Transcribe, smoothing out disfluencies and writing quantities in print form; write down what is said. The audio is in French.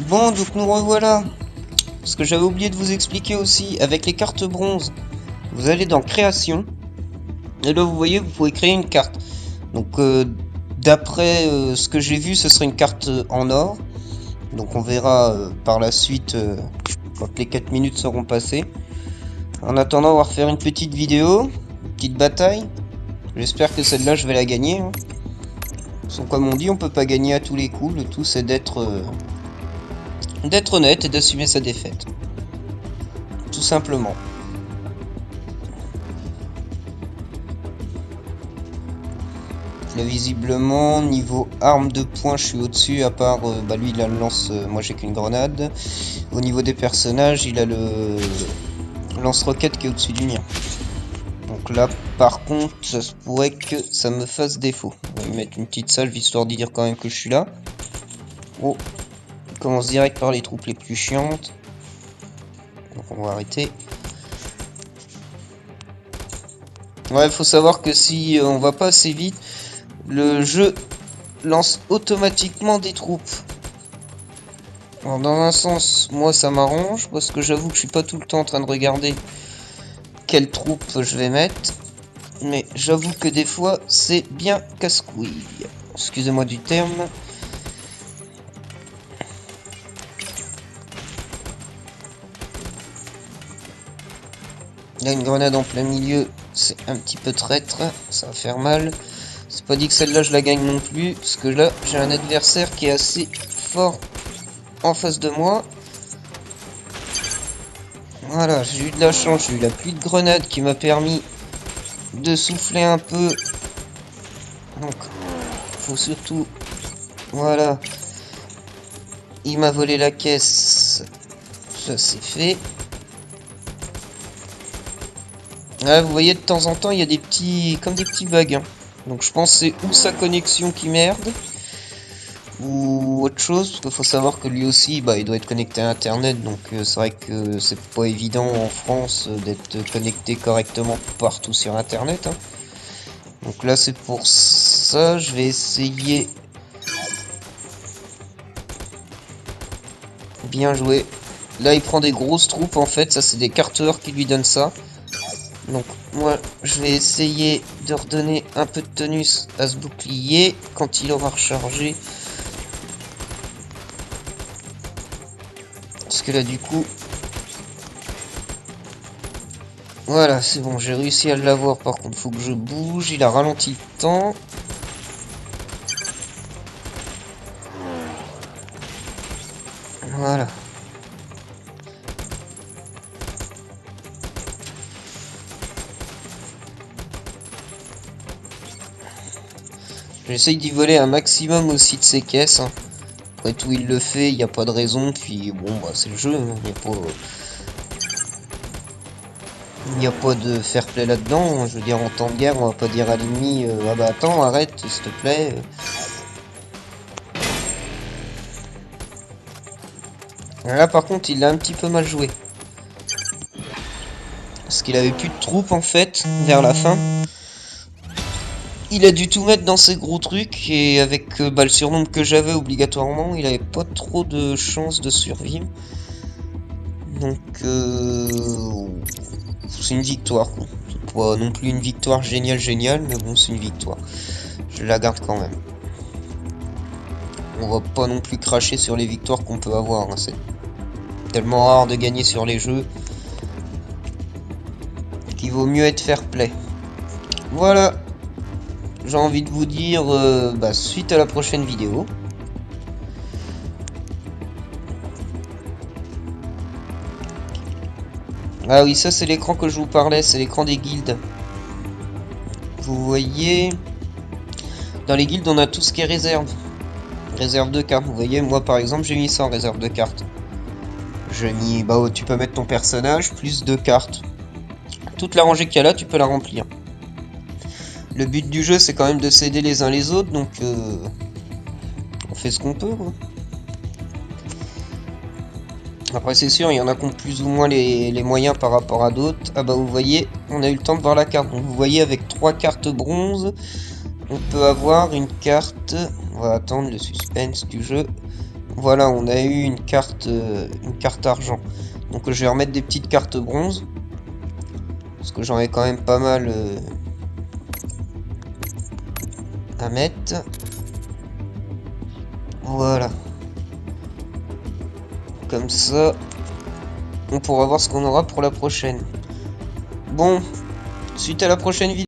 Bon, donc nous revoilà. Ce que j'avais oublié de vous expliquer aussi, avec les cartes bronze, vous allez dans création. Et là vous voyez, vous pouvez créer une carte. Donc d'après ce que j'ai vu, ce serait une carte en or. Donc on verra par la suite quand les 4 minutes seront passées. En attendant, on va refaire une petite vidéo, une petite bataille. J'espère que celle-là je vais la gagner. Hein. Comme on dit, on peut pas gagner à tous les coups. Le tout c'est d'être honnête et d'assumer sa défaite. Tout simplement. Là, visiblement, niveau arme de poing, je suis au-dessus, à part lui il a le lance, moi j'ai qu'une grenade. Au niveau des personnages, il a le lance-roquette qui est au-dessus du mien. Donc là, par contre, ça se pourrait que ça me fasse défaut. On va mettre une petite salve histoire de dire quand même que je suis là. Oh, on commence direct par les troupes les plus chiantes. Donc on va arrêter. Ouais, il faut savoir que si on va pas assez vite, le jeu lance automatiquement des troupes. Alors dans un sens, moi ça m'arrange, parce que j'avoue que je suis pas tout le temps en train de regarder quelle troupe je vais mettre. Mais j'avoue que des fois, c'est bien casse-couille. Excusez-moi du terme. Là, une grenade en plein milieu, c'est un petit peu traître. Ça va faire mal. C'est pas dit que celle-là, je la gagne non plus. Parce que là, j'ai un adversaire qui est assez fort en face de moi. Voilà, j'ai eu de la chance. J'ai eu la pluie de grenades qui m'a permis de souffler un peu. Donc, faut surtout... Voilà. Il m'a volé la caisse. Ça, c'est fait. Là, vous voyez, de temps en temps, il y a des petits... comme des petits bugs. Hein. Donc, je pense que c'est ou sa connexion qui merde, ou autre chose. Parce qu'il faut savoir que lui aussi, il doit être connecté à Internet. Donc, c'est vrai que c'est pas évident en France d'être connecté correctement partout sur Internet. Hein. Donc là, c'est pour ça. Je vais essayer... Bien joué. Là, il prend des grosses troupes, en fait. Ça, c'est des carteurs qui lui donnent ça. Donc, moi, je vais essayer de redonner un peu de tonus à ce bouclier quand il aura rechargé. Parce que là, du coup... Voilà, c'est bon, j'ai réussi à l'avoir. Par contre, faut que je bouge. Il a ralenti le temps. Voilà. J'essaye d'y voler un maximum aussi de ses caisses. Hein. Après tout, il le fait, il n'y a pas de raison. Puis bon, c'est le jeu. Il n'y a pas de fair play là-dedans. Je veux dire, en temps de guerre, on va pas dire à l'ennemi ah bah attends, arrête, s'il te plaît. Là, par contre, il a un petit peu mal joué. Parce qu'il avait plus de troupes en fait, vers la fin. Il a dû tout mettre dans ses gros trucs et avec le surnombre que j'avais obligatoirement, il avait pas trop de chance de survivre. Donc c'est une victoire. C'est pas non plus une victoire géniale, mais bon c'est une victoire. Je la garde quand même. On va pas non plus cracher sur les victoires qu'on peut avoir. Hein. C'est tellement rare de gagner sur les jeux qu'il vaut mieux être fair play. Voilà. J'ai envie de vous dire suite à la prochaine vidéo. Ah oui, ça c'est l'écran que je vous parlais, c'est l'écran des guildes. Vous voyez, dans les guildes on a tout ce qui est réserve. Réserve de cartes, vous voyez, moi par exemple j'ai mis ça en réserve de cartes. J'ai mis, tu peux mettre ton personnage plus 2 cartes. Toute la rangée qu'il y a là, tu peux la remplir. Le but du jeu, c'est quand même de s'aider les uns les autres, donc on fait ce qu'on peut. Quoi. Après, c'est sûr, il y en a qui ont plus ou moins les moyens par rapport à d'autres. Ah bah, vous voyez, on a eu le temps de voir la carte. Donc, vous voyez, avec 3 cartes bronze, on peut avoir une carte... On va attendre le suspense du jeu. Voilà, on a eu une carte argent. Donc je vais remettre des petites cartes bronze. Parce que j'en ai quand même pas mal à mettre. Voilà. Comme ça, on pourra voir ce qu'on aura pour la prochaine. Bon, suite à la prochaine vidéo.